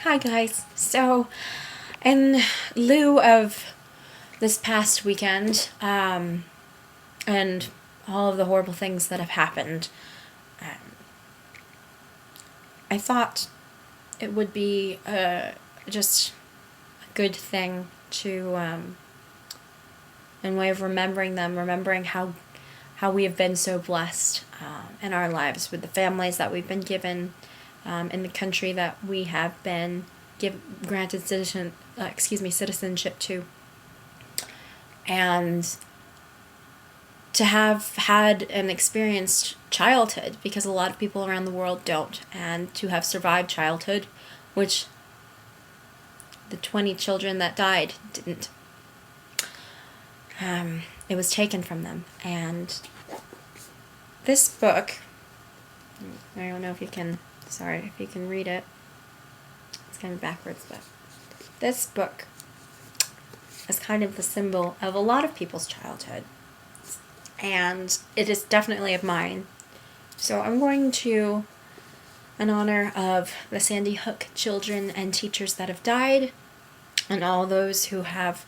Hi guys. So, in lieu of this past weekend, and all of the horrible things that have happened, I thought it would be just a good thing to, in way of remembering them, remembering how we have been so blessed in our lives with the families that we've been given, in the country that we have been granted citizenship to, and to have had an experienced childhood, because a lot of people around the world don't, and to have survived childhood, which the 20 children that died didn't. It was taken from them, and this book, I don't know if you can, if you can read it, it's kind of backwards, but this book is kind of the symbol of a lot of people's childhood, and it is definitely of mine. So I'm going to, in honor of the Sandy Hook children and teachers that have died, and all those who have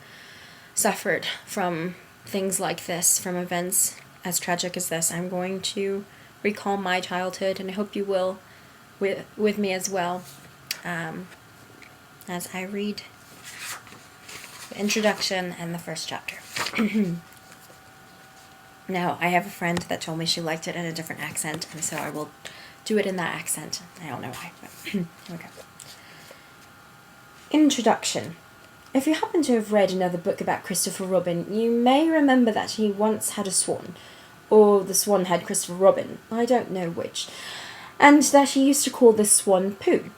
suffered from things like this, from events as tragic as this, I'm going to recall my childhood, and I hope you will with me as well, as I read the introduction and the first chapter. Now, I have a friend that told me she liked it in a different accent, and so I will do it in that accent. I don't know why, but here we go. Introduction. If you happen to have read another book about Christopher Robin, you may remember that he once had a swan, or the swan had Christopher Robin, I don't know which, and that he used to call this swan Pooh.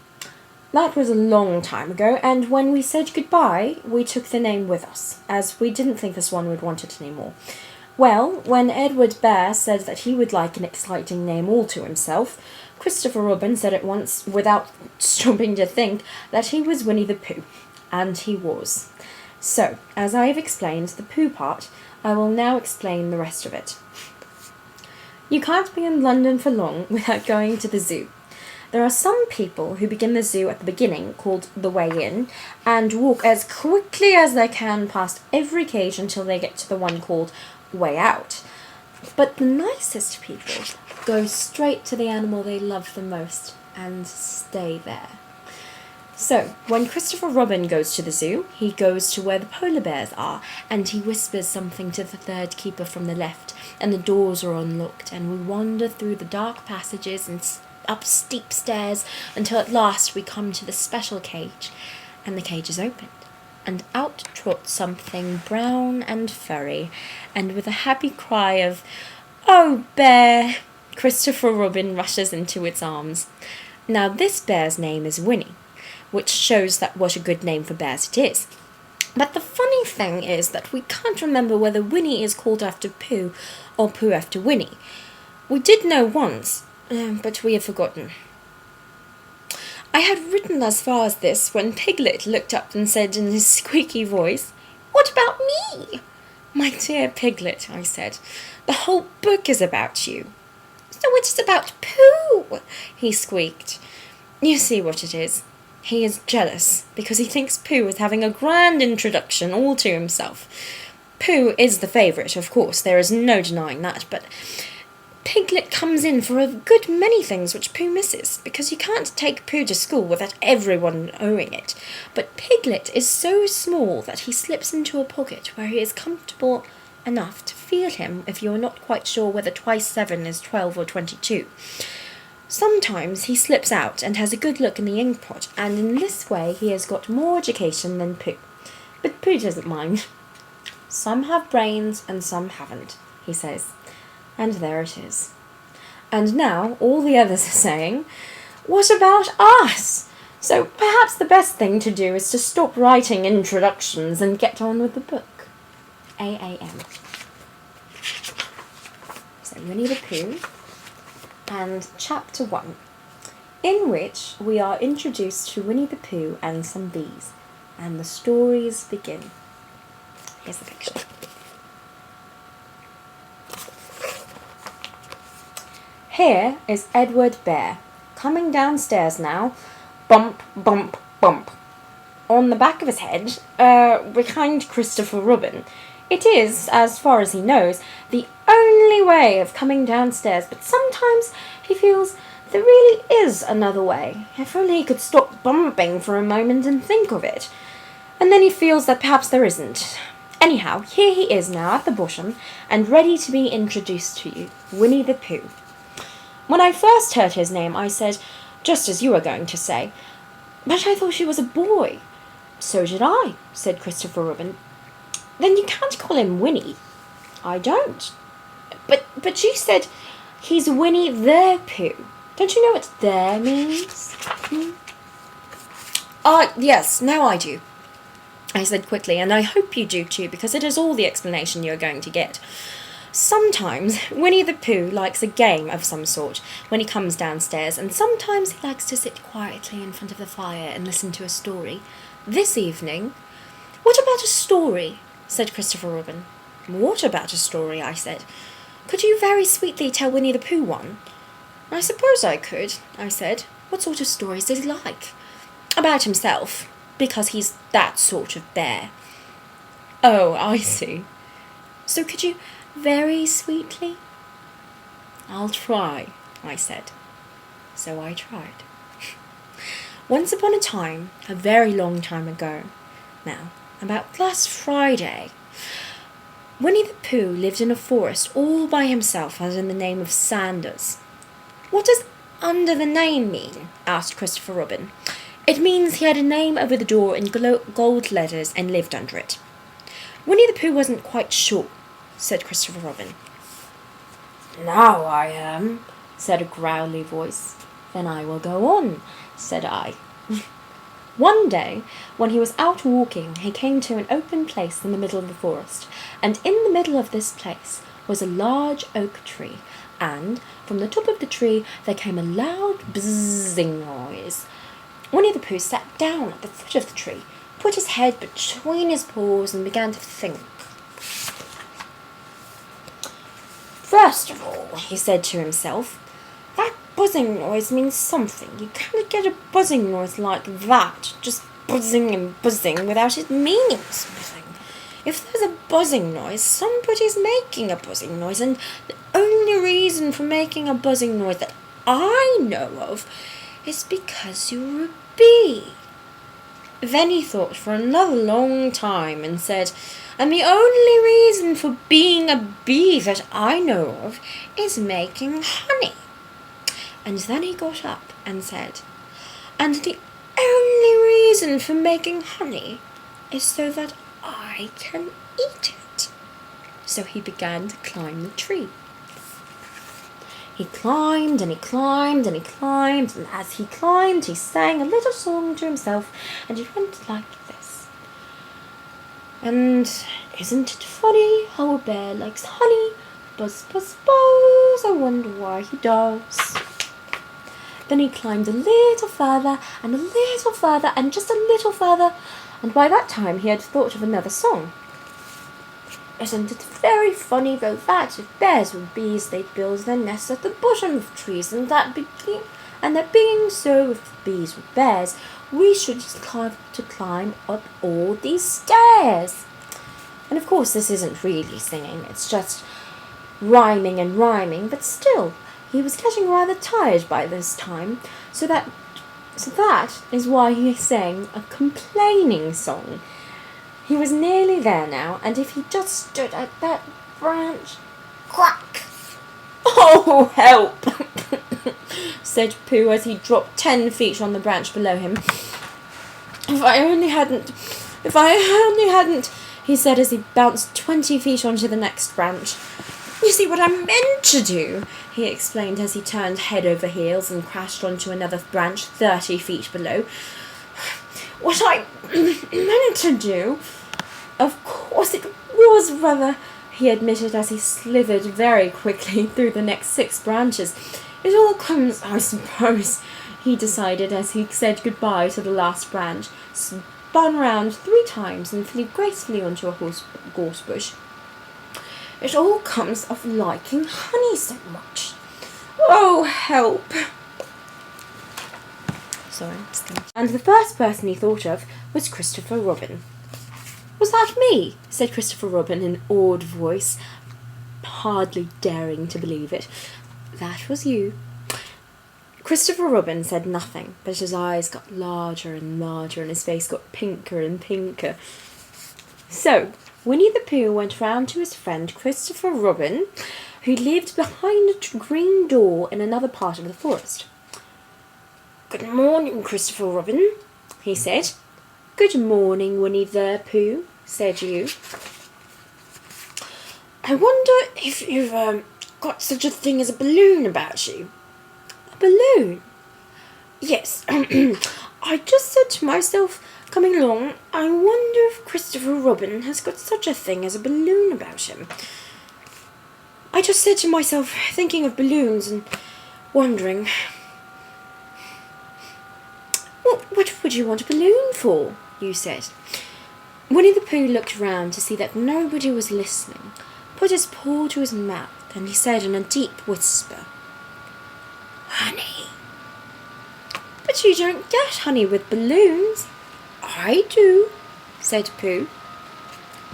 That was a long time ago, and when we said goodbye, we took the name with us, as we didn't think the swan would want it anymore. Well, when Edward Bear said that he would like an exciting name all to himself, Christopher Robin said at once, without stopping to think, that he was Winnie-the-Pooh. And he was. So, as I have explained the Pooh part, I will now explain the rest of it. You can't be in London for long without going to the zoo. There are some people who begin the zoo at the beginning, called the way in, and walk as quickly as they can past every cage until they get to the one called way out. But the nicest people go straight to the animal they love the most and stay there. So, when Christopher Robin goes to the zoo, he goes to where the polar bears are, and he whispers something to the third keeper from the left, and the doors are unlocked, and we wander through the dark passages and up steep stairs until at last we come to the special cage, and the cage is opened, and out trots something brown and furry, and with a happy cry of, "Oh, bear!" Christopher Robin rushes into its arms. Now this bear's name is Winnie, which shows that what a good name for bears it is. But the funny thing is that we can't remember whether Winnie is called after Pooh or Pooh after Winnie. We did know once, but we have forgotten. I had written as far as this when Piglet looked up and said in his squeaky voice, "What about me?" "My dear Piglet," I said, "the whole book is about you." "So it's about Pooh," he squeaked. You see what it is. He is jealous because he thinks Pooh is having a grand introduction all to himself. Pooh is the favourite, of course, there is no denying that, but Piglet comes in for a good many things which Pooh misses, because you can't take Pooh to school without everyone knowing it. But Piglet is so small that he slips into a pocket where he is comfortable enough to feel him if you are not quite sure whether twice 7 is 12 or 22. Sometimes he slips out and has a good look in the ink pot, and in this way he has got more education than Pooh. But Pooh doesn't mind. "Some have brains and some haven't," he says. And there it is. And now all the others are saying, "What about us?" So perhaps the best thing to do is to stop writing introductions and get on with the book. A.A.Milne. So Winnie-the-Pooh, and Chapter 1, in which we are introduced to Winnie-the-Pooh and some bees, and the stories begin. Here's the picture. Here is Edward Bear, coming downstairs now. Bump, bump, bump on the back of his head, behind Christopher Robin. It is, as far as he knows, the only way of coming downstairs, but sometimes he feels there really is another way. If only he could stop bumping for a moment and think of it. And then he feels that perhaps there isn't. Anyhow, here he is now at the bottom, and ready to be introduced to you, Winnie-the-Pooh. When I first heard his name, I said, just as you were going to say, but I thought he was a boy. So did I, said Christopher Robin. Then you can't call him Winnie. I don't. But you said he's Winnie-the-Pooh. Don't you know what "there" means? Yes, now I do, I said quickly, and I hope you do too, because it is all the explanation you're going to get. Sometimes Winnie-the-Pooh likes a game of some sort when he comes downstairs, and sometimes he likes to sit quietly in front of the fire and listen to a story. This evening... What about a story? Said Christopher Robin. What about a story? I said. Could you very sweetly tell Winnie-the-Pooh one? I suppose I could, I said. What sort of stories does he like? About himself, because he's that sort of bear. Oh, I see. So could you very sweetly? I'll try, I said. So I tried. Once upon a time, a very long time ago, now, about last Friday, Winnie-the-Pooh lived in a forest all by himself under the name of Sanders. What does under the name mean? Asked Christopher Robin. It means he had a name over the door in gold letters and lived under it. Winnie-the-Pooh wasn't quite sure, said Christopher Robin. Now I am, said a growly voice. Then I will go on, said I. One day, when he was out walking, he came to an open place in the middle of the forest, and in the middle of this place was a large oak tree, and from the top of the tree there came a loud buzzing noise. Winnie-the-Pooh sat down at the foot of the tree, put his head between his paws, and began to think. First of all, he said to himself, that buzzing noise means something. You can't get a buzzing noise like that, just buzzing and buzzing, without it meaning something. If there's a buzzing noise, somebody's making a buzzing noise, and the only reason for making a buzzing noise that I know of is because you're a bee. Then he thought for another long time and said, and the only reason for being a bee that I know of is making honey. And then he got up and said, and the only reason for making honey is so that I can eat it. So he began to climb the tree. He climbed and he climbed and he climbed, and as he climbed he sang a little song to himself, and it went like this. And isn't it funny how a bear likes honey? Buzz, buzz, buzz, I wonder why he does. Then he climbed a little further and a little further and just a little further, and by that time he had thought of another song. Isn't it very funny though that if bears were bees they'd build their nests at the bottom of trees, and that being so, if bees were bears, we should have to climb up all these stairs. And of course this isn't really singing, it's just rhyming and rhyming, but still, he was getting rather tired by this time, so that is why he sang a complaining song. He was nearly there now, and if he just stood at that branch... Crack! Oh, help! said Pooh as he dropped 10 feet on the branch below him. If I only hadn't, he said as he bounced 20 feet onto the next branch. You see what I meant to do, he explained as he turned head over heels and crashed onto another branch 30 feet below. What I meant to do? Of course it was rather, he admitted as he slithered very quickly through the next 6 branches. It all comes, I suppose, he decided as he said goodbye to the last branch, spun round 3 times and flew gracefully onto a gorse bush. It all comes of liking honey so much. Oh, help! Sorry, and the first person he thought of was Christopher Robin. "Was that me?" said Christopher Robin in an awed voice, hardly daring to believe it. "That was you." Christopher Robin said nothing, but his eyes got larger and larger and his face got pinker and pinker. So, Winnie-the-Pooh went round to his friend Christopher Robin, who lived behind a green door in another part of the forest. "Good morning, Christopher Robin," he said. "Good morning, Winnie-the-Pooh," said you. "I wonder if you've got such a thing as a balloon about you." "A balloon?" "Yes. I just said to myself, coming along, I wonder if Christopher Robin has got such a thing as a balloon about him. I just said to myself, thinking of balloons and wondering, what would you want a balloon for?" you said. Winnie-the-Pooh looked round to see that nobody was listening, put his paw to his mouth, and he said in a deep whisper, "Honey." "But you don't get honey with balloons." "I do," said Pooh.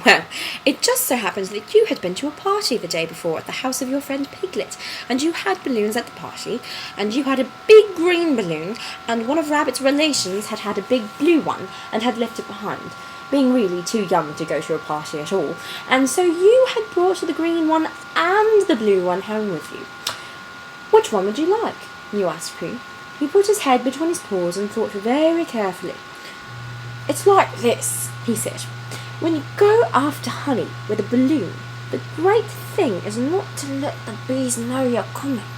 "Well, it just so happens that you had been to a party the day before at the house of your friend Piglet, and you had balloons at the party, and you had a big green balloon, and one of Rabbit's relations had had a big blue one and had left it behind, being really too young to go to a party at all, and so you had brought the green one and the blue one home with you. Which one would you like?" you asked Pooh. He put his head between his paws and thought very carefully. "It's like this," he said. "When you go after honey with a balloon, the great thing is not to let the bees know you're coming.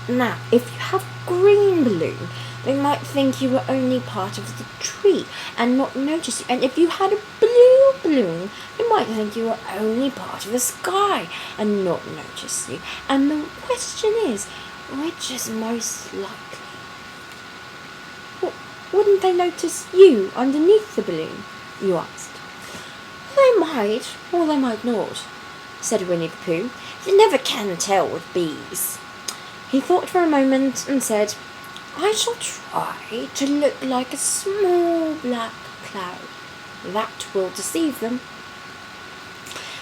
Now, if you have a green balloon, they might think you were only part of the tree and not notice you. And if you had a blue balloon, they might think you were only part of the sky and not notice you. And the question is, which is most likely? Wouldn't they notice you underneath the balloon?" you asked. "They might, or they might not," said Winnie-the-Pooh. "You never can tell with bees." He thought for a moment and said, "I shall try to look like a small black cloud. That will deceive them."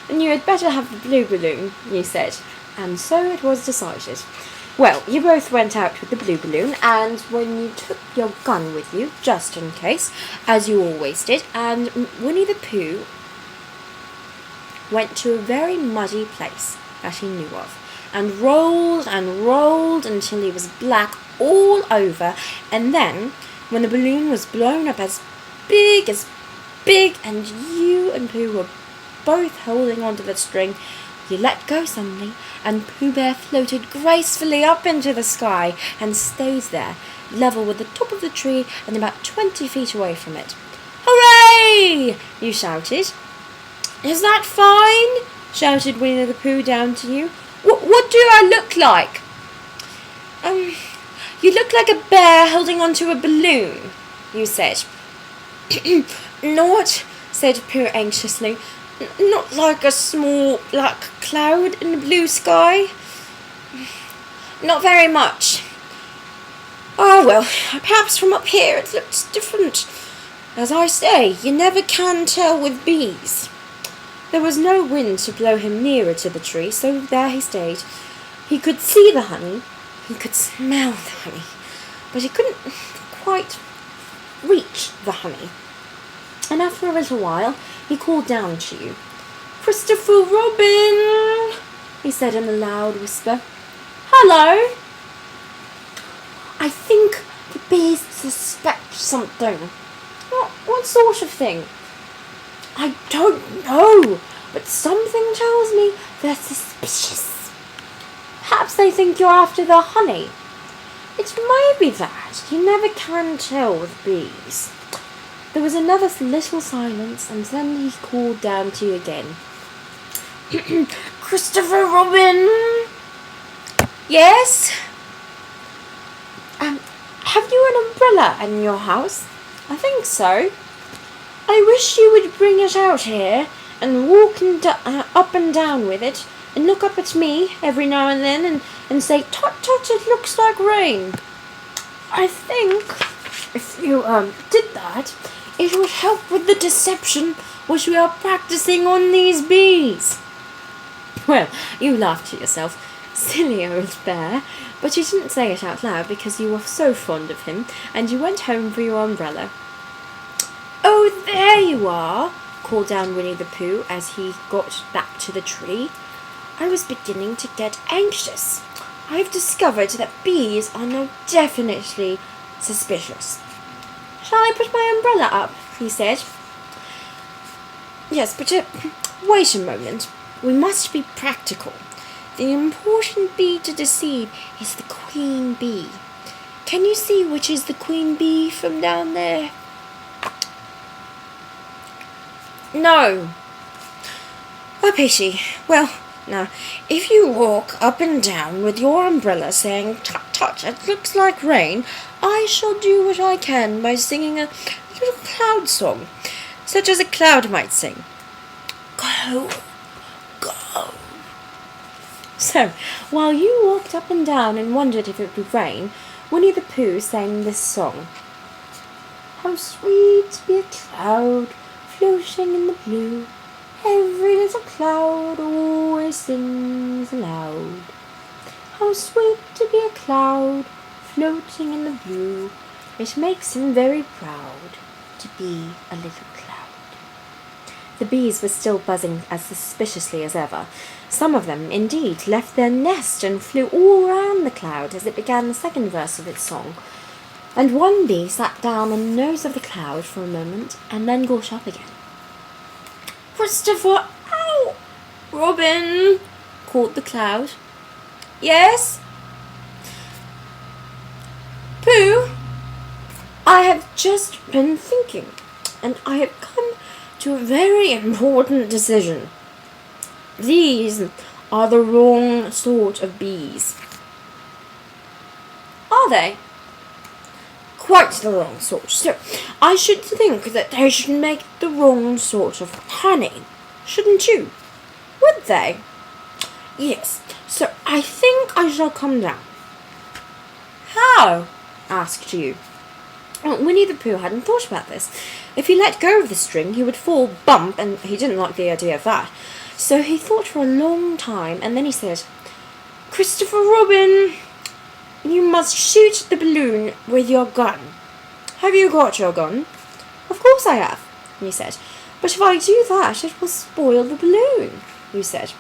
"And you had better have the blue balloon," you said, and so it was decided. Well, you both went out with the blue balloon, and when you took your gun with you, just in case, as you always did, and Winnie-the-Pooh went to a very muddy place that he knew of, and rolled until he was black all over, and then, when the balloon was blown up as big, and you and Pooh were both holding onto the string, you let go suddenly, and Pooh Bear floated gracefully up into the sky and stayed there, level with the top of the tree and about 20 feet away from it. "Hooray!" you shouted. "Is that fine?" shouted Winnie-the-Pooh down to you. What do I look like?" You look like a bear holding onto a balloon," you said. "Not," said Pooh anxiously, "not like a small black cloud in the blue sky?" "Not very much." "Oh, well, perhaps from up here it looks different. As I say, you never can tell with bees." There was no wind to blow him nearer to the tree, so there he stayed. He could see the honey, he could smell the honey, but he couldn't quite reach the honey. And after a little while, he called down to you. "Christopher Robin," he said in a loud whisper. "Hello." "I think the bees suspect something." What sort of thing?" "I don't know, but something tells me they're suspicious." "Perhaps they think you're after the honey." "It may be that. You never can tell with bees." There was another little silence, and then he called down to you again. "Christopher Robin." "Yes?" Have you an umbrella in your house?" "I think so." "I wish you would bring it out here and walk up and down with it, and look up at me every now and then and say, 'Tut, tut, it looks like rain.' I think If you did that, it would help with the deception which we are practicing on these bees. Well, you laughed at yourself. Silly old bear. But you didn't say it out loud because you were so fond of him, and you went home for your umbrella. "Oh, there you are," called down Winnie-the-Pooh as he got back to the tree. "I was beginning to get anxious. I've discovered that bees are now definitely suspicious." "Shall I put my umbrella up?" he said. "Yes, but wait a moment. We must be practical. The important bee to deceive is the queen bee. Can you see which is the queen bee from down there?" "No." "A pity. Well, now, if you walk up and down with your umbrella saying, 'Tut, tut, it looks like rain,' I shall do what I can by singing a little cloud song, such as a cloud might sing. Go, go." So, while you walked up and down and wondered if it would rain, Winnie-the-Pooh sang this song. "How sweet to be a cloud floating in the blue. Every little cloud always sings aloud. How sweet to be a cloud floating in the blue. It makes him very proud to be a little cloud." The bees were still buzzing as suspiciously as ever. Some of them, indeed, left their nest and flew all round the cloud as it began the second verse of its song. And one bee sat down on the nose of the cloud for a moment and then got up again. "Christopher, ow! Robin," called the cloud. "Yes?" "Pooh, I have just been thinking, and I have come to a very important decision. These are the wrong sort of bees." "Are they?" "Quite the wrong sort. So I should think that they should make the wrong sort of honey. Shouldn't you?" "Would they?" "Yes. So I think I shall come down." "How?" asked you. Well, Winnie-the-Pooh hadn't thought about this. If he let go of the string, he would fall bump, and he didn't like the idea of that. So he thought for a long time, and then he said, "Christopher Robin, you must shoot the balloon with your gun. Have you got your gun?" "Of course I have," he said. "But if I do that, it will spoil the balloon," you said.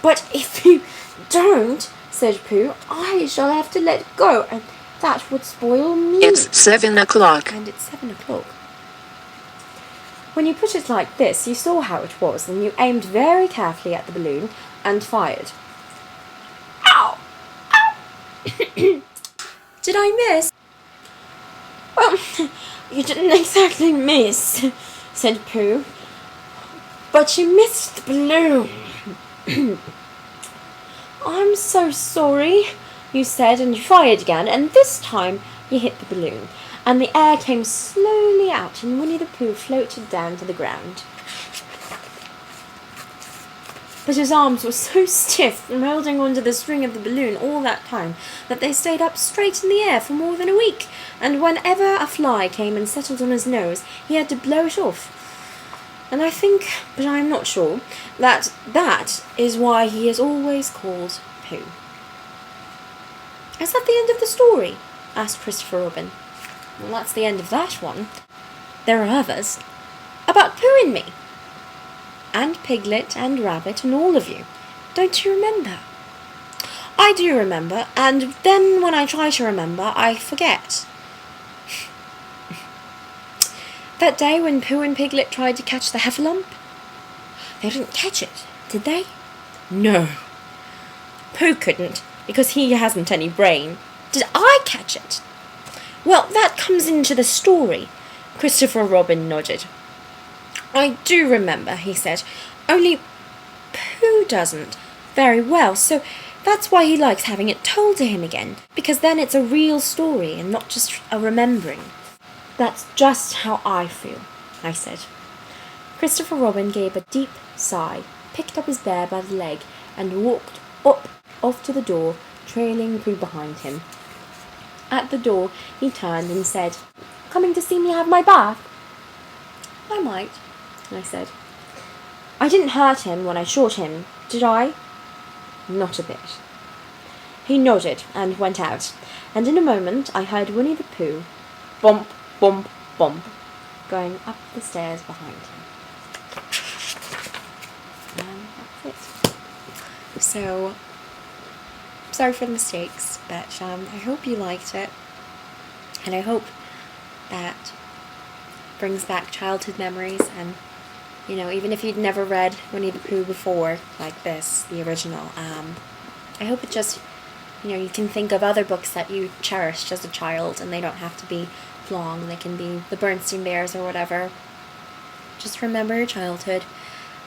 "But if you don't," said Pooh, "I shall have to let go, and that would spoil me." "It's 7 o'clock. And it's 7 o'clock. When you put it like this, you saw how it was, and you aimed very carefully at the balloon and fired. "Ow! Ow!" "Did I miss?" "Well, you didn't exactly miss," said Pooh, "but you missed the balloon." "I'm so sorry," you said, and you fired again, and this time you hit the balloon, and the air came slowly out, and Winnie-the-Pooh floated down to the ground. But his arms were so stiff from holding onto the string of the balloon all that time that they stayed up straight in the air for more than a week, and whenever a fly came and settled on his nose, he had to blow it off. And I think, but I am not sure, that is why he is always called Pooh. "Is that the end of the story?" asked Christopher Robin. "Well, that's the end of that one. There are others. About Pooh and me. And Piglet and Rabbit and all of you. Don't you remember?" "I do remember, and then when I try to remember, I forget." "That day when Pooh and Piglet tried to catch the heffalump? They didn't catch it, did they?" "No. Pooh couldn't, because he hasn't any brain. Did I catch it?" "Well, that comes into the story." Christopher Robin nodded. "I do remember," he said, "only Pooh doesn't very well, so that's why he likes having it told to him again, because then it's a real story and not just a remembering." "That's just how I feel," I said. Christopher Robin gave a deep sigh, picked up his bear by the leg, and walked off to the door, trailing Pooh behind him. At the door, he turned and said, coming to see me have my bath?" "I might," I said. "I didn't hurt him when I shot him, did I?" "Not a bit." He nodded and went out, and in a moment I heard Winnie-the-Pooh, bump, bump, bump, going up the stairs behind him. And that's it. So, sorry for the mistakes, but I hope you liked it, and I hope that brings back childhood memories. And even if you'd never read Winnie-the-Pooh before, like this, the original, I hope it just, you can think of other books that you cherished as a child, and they don't have to be long. They can be the Bernstein Bears or whatever. Just remember your childhood,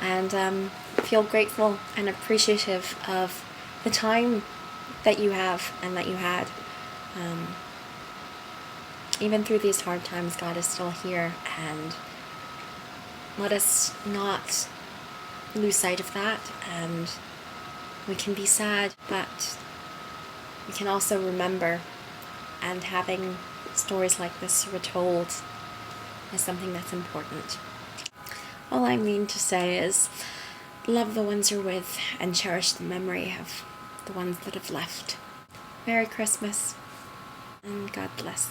and feel grateful and appreciative of the time that you have and that you had. Even through these hard times, God is still here, and let us not lose sight of that. And we can be sad, but we can also remember, and having stories like this retold is something that's important. All I mean to say is, love the ones you're with and cherish the memory of the ones that have left. Merry Christmas, and God bless.